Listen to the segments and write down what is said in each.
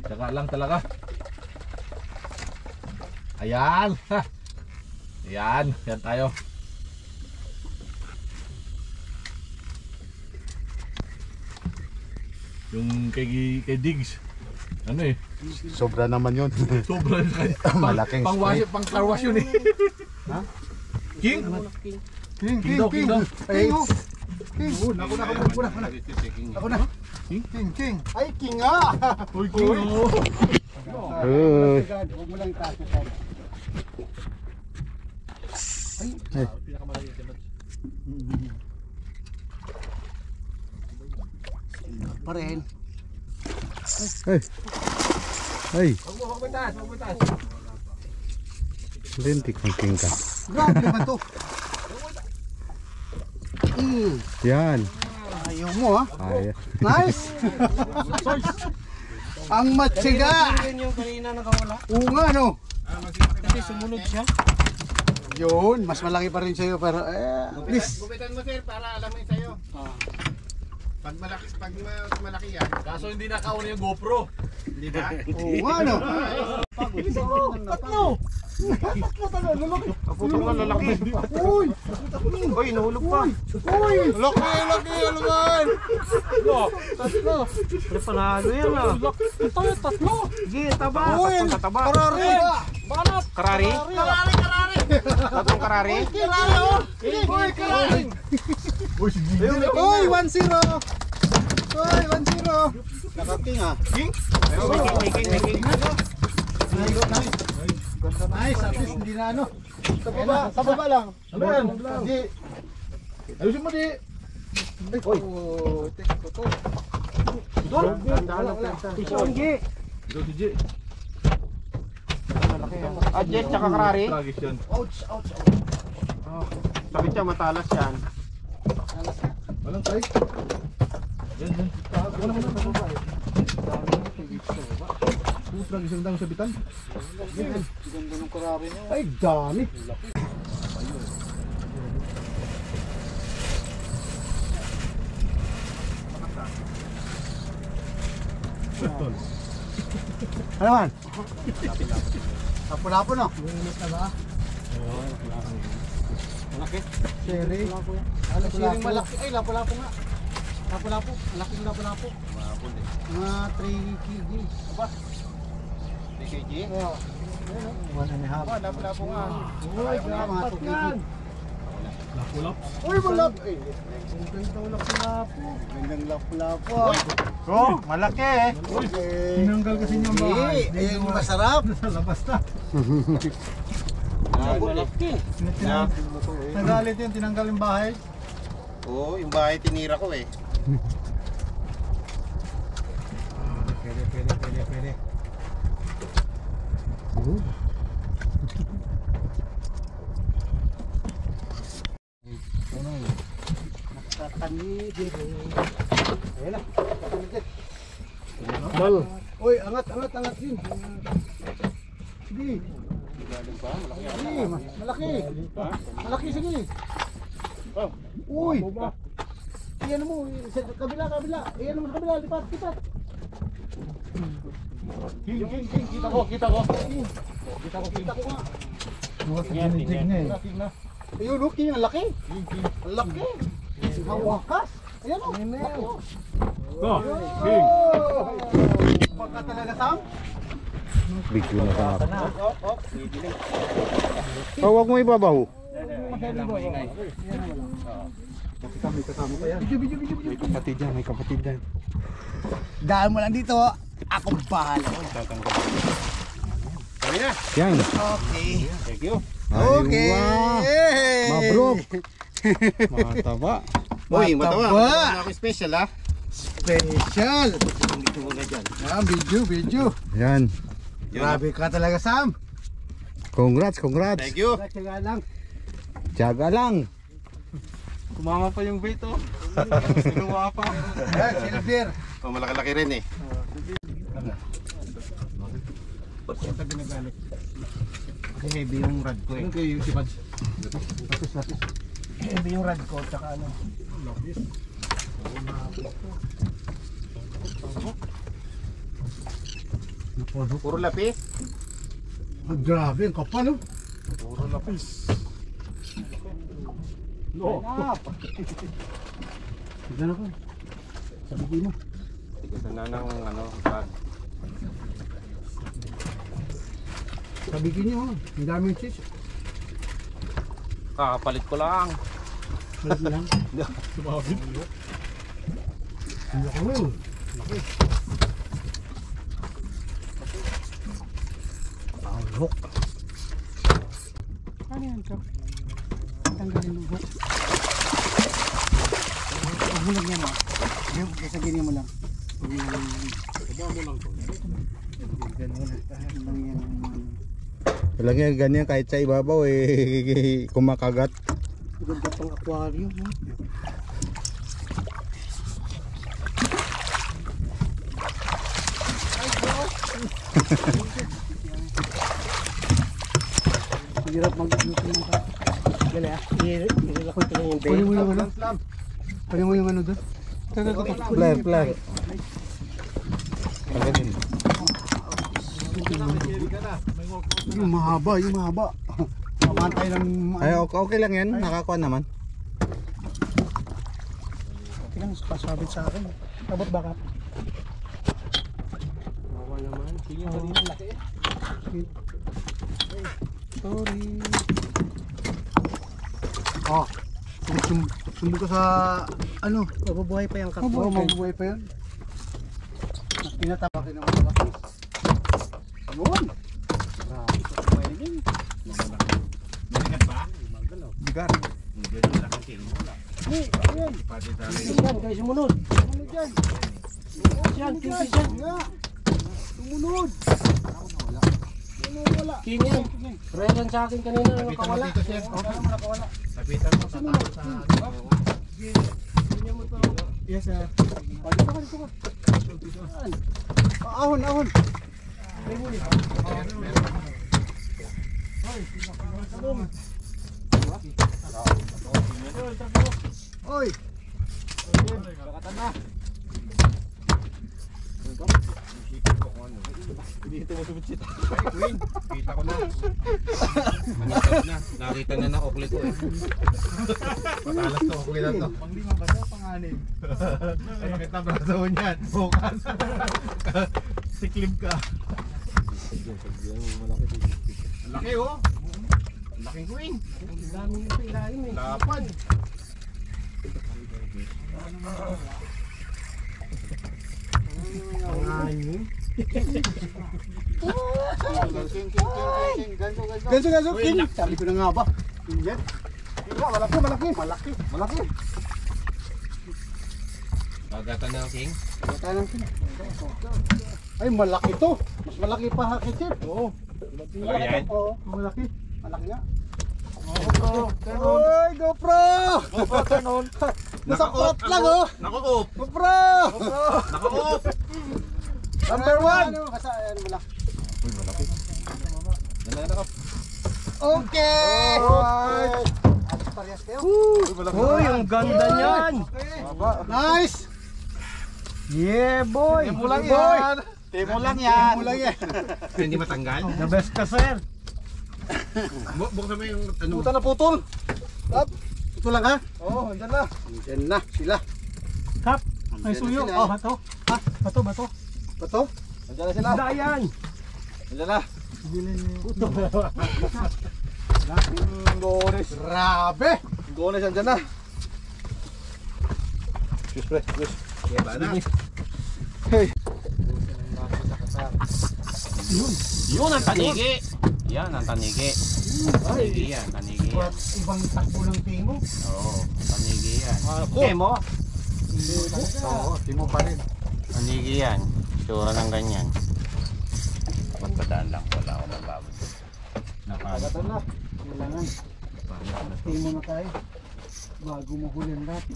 Saka lang talaga. Ayan. Ayan, yan tayo. Yung kay Diggs. Ano eh? Sobra naman yun. Sobra Malaking pang-wash, pang-car-wash yun eh. Ha? King? King daw. King. Ako na. King. Ay, King nga. Uy, King. Huwag mo lang itaas na. Ay. Pa rin. Ay. Huwag mo taas. Lintik ng king ka. Grabe naman to. Yan. Ayaw mo ha. Ay. Nice. Ang matsiga. Yun yung kanina nakawala. Oo nga no. Kasi sumunod siya. Yun, mas malaki pa rin sa'yo pero please. Gupitan mo sir para alam mo yung sa'yo. Pag malaki yan. Kaso hindi nakauna yung GoPro. Di ba? Oo nga no. Tatlo. Kaputol ka lalaki. Uy. Uy, nahulog pa. Uy. Laki naman. Tatlo. Pero panalo yan ah. Tatlo. Sige, taba. Uy. Tataba. Karari. Karari? Tatlong karari? Uy, karari. Uy, 1-0. Uy, 1-0. Nakaking ah. King? King. Nice, at least hindi na ano. Sa baba lang. Ano yan? Di. Ayusin mo di. Uy. Tek ko to. Isonggi. Ito si G. Adjet tsaka karari? Tragis yan. Ouch. Sakit siya, matalas yan. Walang tayo. Yan. Wala mo na. Tragis yung dami sa bitan. Ganda ng karari niya. Ay, dami. Ano man? Lapo-lapo no? Umiinit na ba? Malaki? Sherry. Ano siring malaki? Ay, lapo-lapo nga. Lapo-lapo. Malaking lapo-lapo. Mga 3 kg. Aba? 3 kg? Oo. 1.5. Lapo-lapo nga. Uy, mga 2 kg. Lapulap. Uy, malap! Ay, ang ganda lapo-lapo. Gandang lapo-lapo. Oh, malaki eh. Tinanggal kasi niyang bahay. Hindi, ayun yung masarap. Sa labas na. Malaki. Nagalit yun, tinanggal yung bahay. Oo, yung bahay tinira ko eh. Pwede. Nakatanid eh. Ayan na. Mal. Uy, angat din. Sige. Sige, malaki. Malaki, sige. Uy. Iyan mo, sa kabila. Iyan mo sa kabila, lipat. King. Kita ko. Kita ko nga. King na. Ayun, okay, ang laki. Ang laki. Ang wakas. Ayan o. Laki o. Go. King. Pagka talaga, Sam. Bigyo na ka na. Oh, wag mo ibabaw. May kapatid yan. Dahil mo lang dito. Akong bahala. Kami na. Yan. Okay. Thank you. Okay. Mabrok. Mataba. Uy, matawa. Mataba. Matawa ako special ha. Special. Dito muna dyan. Yan, video. Yan. Grabe ka talaga, Sam. Congrats. Thank you. Tsaga lang. Tiyaga lang. Kumama pa yung bait oh. Sinuwa pa. Silver. Oh, malaki-laki rin eh. Kasi heavy yung rad ko eh. Ano kayo si Pads? Heavy yung rad ko, tsaka ano. Puro lapis. Ah, grabe, ang kapal oh. Puro lapis. No. Tignan ako. Sabi mo. Tigasan na ng ano, bag. Sabihin niyo, oh. Ang daming cheese. Kakapalit ko lang. Balik mo lang. Sumabit. Ang laki mo. Laki. Ang hook. Ano yan, Chok? Tanggalin ng hook. Ang hulag yan, ha? Kaya sabihin mo lang. Saba mo lang to. Walang yan, ganyan kahit sa ibabaw eh, kumakagat. Ganda pang aquarium, ha? Hirap mag-luto ng ka. Gala, i-relax ko lang yung bay. Pwede mo yung ano? Pwede mo yung ano doon? Flare. Ang ganyan. Yung mahaba. Mamantay ng... Ay, okay lang yan. Nakakuha naman. Tingnan, pasabit sa akin. Abot baka. Nakuha naman. Sige pa rin. Laki. Sorry. Oh, sumbog ka sa ano? Mabubuhay pa yung kapwa. Oo, mabubuhay pa yun. Pinatapakin ng malaki. Yun. Manigat ba? Bigar. Ganyan lang ang king mo lang. Ayan. Pati tayo. Yan, guys, sumunod. Sumunod yan. Yan, king yan. Sumunod. Wala. King yan. Relan sa akin kanina, nakawala. Nakawala. Lapitan mo sa taas sa Yes, sir. Dito ka. Ahon. Oy. Bakatan na. Dito mo sumitsita. Ay, Queen. Kita ko na. Manigat na. Nakita na na okli ko eh. Patalas to, okli na to. Pang lima ba ito? Pang-anim. Ay, makita braso mo niyan. Bukas. Siklib ka. Ang laki oh. Ang laking Queen. Ang daming ito ilalim eh. Lapan. Pang-anim. Ganso. Ganso, king. Sabi ko na nga ba? King yan. Malaki. Bagatan na ang king. Bata ng king. Ay, malaki to. Mas malaki pa kay Chip. Oo. Ayan. Oo, malaki. Malaki nga. Oy, GoPro! turn on. Nasa pot lang oh. Naka-off. GoPro! Naka-off. Number 1! Ano mo lang? Uy, malaki. Naka-off. Okay! Parehas kayo. Uy, ang ganda niyan. Nice! Yeah, boy. Timo lang yan. Timo lang yan. Hindi matanggal. The best ka, sir. Buksan mo yung ano. Puta na putol. Tap. Ito lang ha? Oo, andyan na. Andyan na sila. Kap, may suyo. Sila, Oh, eh. bato. Ha? Bato. Bato? Andyan na sila. Dayan. Andyan na. Gones. Grabe. Gones andyan na. Kaya na. Yun ang tanigi. Yan ang tanigi. Tanigi yan. Ibang takbo ng timo. Oo, tanigi yan. Temo? Oo, timo pa rin. Tanigi yan. Sura ng ganyan. Magpadaan lang. Wala akong mabago. Agatan na. Kailangan. Timo na tayo. Bago mo huli ang lahat.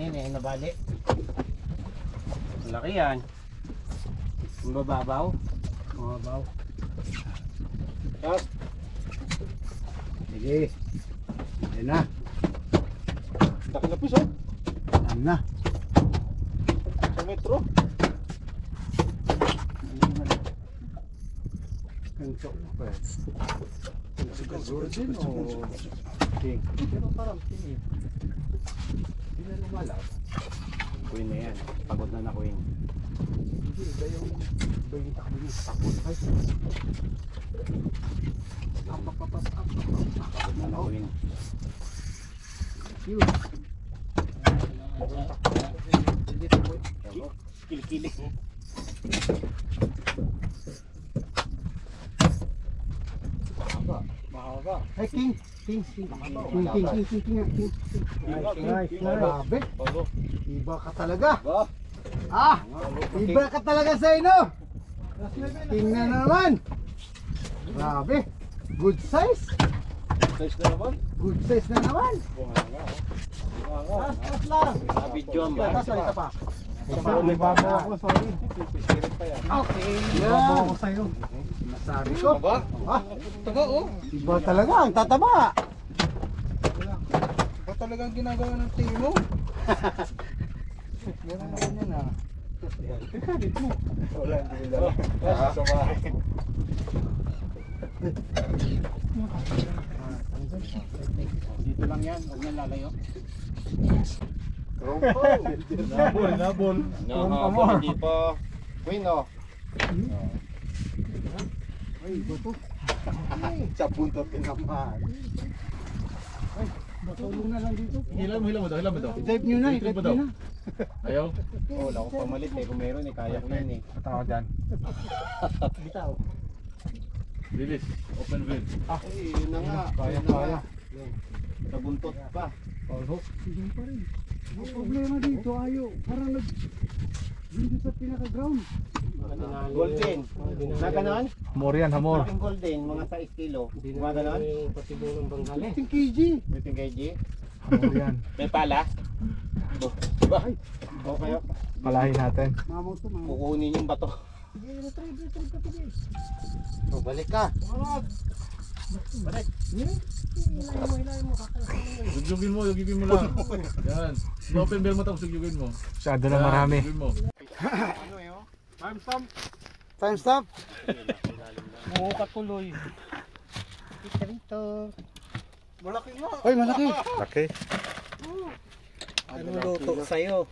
Kanina eh, nabali. Malaki yan. Ang bababaw. Mababaw. Stop. Sige. Ayan na. Laki na piso. Ayan na. Sa metro. Ganito. Siguro din o king. Pero parang king. Hindi na lumalaw. Queen na yan. Pagod na queen. Hindi, iba yung takbo niya. Takbo na kayo. Pagod na queen. Yun. Kilikili. Mahaba. Ay, king. King. Nice. Grabe. Iba ka talaga. Iba ka talaga sa ino. King na naman. Grabe. Good size. Size na naman. Good size na naman. Taas lang. Video ang ba? Taas lang, isa pa. May babaw ako, sorry. Okay. Babaw Yan. ako sa'yo. Masabi ko. Taba? Ah, Taba oh. iba talaga. Ang tataba. Ba talagang ginagawa ng tingin mo? Meron naman yan ah. Wala, hindi nila. Sa bahay. Dito lang yan. Huwag nang lalayo. Nabol. No, hindi pa. Queen oh. Ay, iba to. Sa punto tinamaan. Ay, batulong na lang dito. Hilam mo daw, I-dive nyo na, i-dive nyo na. Ayaw. Oh, wala akong pamalit eh. Kung meron eh, kaya ko yan eh. Tao dyan. Bitaw. Bilis. Open field. Eh, yun na nga. Kaya. Sa buntot pa. Hindi pa rin. Ang problema dito, ayo. Parang dito sa pinaka-ground. Golden. Na ganon? Hamor yan, hamor. Yung golden, mga 6 kilo. Mga ganon? 15 kg. 15 kg. Hamor yan. May pala? Diba? Okay. Palahin natin. Mamaw to, mamaw. Kukunin yung bato. Sige, retrieve ka sige. So, balik ka. Balik. Hilahin mo. Yugyugin mo lang. Yan. Open bell mo tapos yugyugin mo. Masyado na marami. Yugyugin mo. Time stop. Muka tuloy. Ay, malaki. Laki. Ano luto sa'yo?